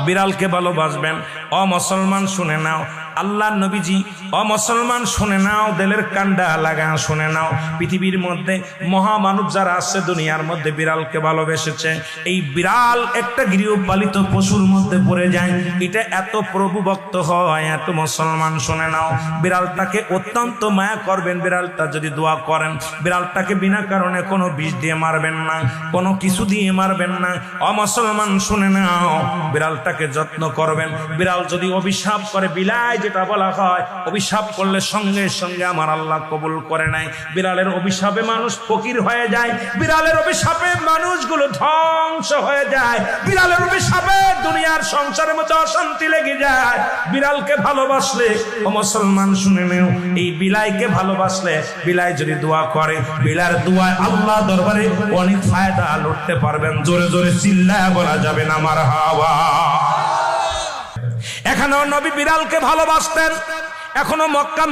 বিড়ালকে ভালোবাসবেন। ও মুসলমান শুনে নাও, আল্লাহ নবীজি, ও মুসলমান শুনে নাও, দিলের কান্ডা লাগা শুনে নাও, পৃথিবীর মধ্যে মহামানব যারা আছে দুনিয়ার মধ্যে বিড়ালকে ভালোবেসেছে। এই বিড়াল একটা গৃহপালিত পশুর মধ্যে পড়ে যায়, এটা এত প্রভুভক্ত হয়, এত মুসলমান শুনে নাও, বিড়ালটাকে অত্যন্ত মায়া করবেন। বিড়ালটা যদি দোয়া করেন, বিড়ালটাকে বিনা কারণে কোনো বিষ দিয়ে মারবেন না, কোনো কিছু দিয়ে মারবেন না। ও মুসলমান শুনে নাও, বিড়ালটাকে যত্ন করবেন। বিড়াল যদি অভিশাপ করে, বিলাই যেটা বলা হয়, অভিশাপ করলে সঙ্গে সঙ্গে আমার আল্লাহ কবুল করে নাই। বিড়ালের অভিশাপে মানুষ ফকির হয়ে যায়, বিড়ালের অভিশাপে মানুষগুলো ধ্বংস হয়ে যায়, বিড়ালের অভিশাপে দুনিয়ার সংসারের মধ্যে অশান্তি লেগে যায়। বিড়ালকে ভালোবাসলে, ও মুসলমান শুনে নেও, এই বিলাইকে ভালোবাসলে, বিলাই যদি দোয়া করে, বিলার দোয়ায় আল্লাহ দরবারে অনেক ফায়দা লুটতে পারবেন। জোরে জোরে চিল্লায় বলা যাবে না মারহাবা। এখনো নবী বিড়ালকে ভালোবাসতেন, এখনো মক্কা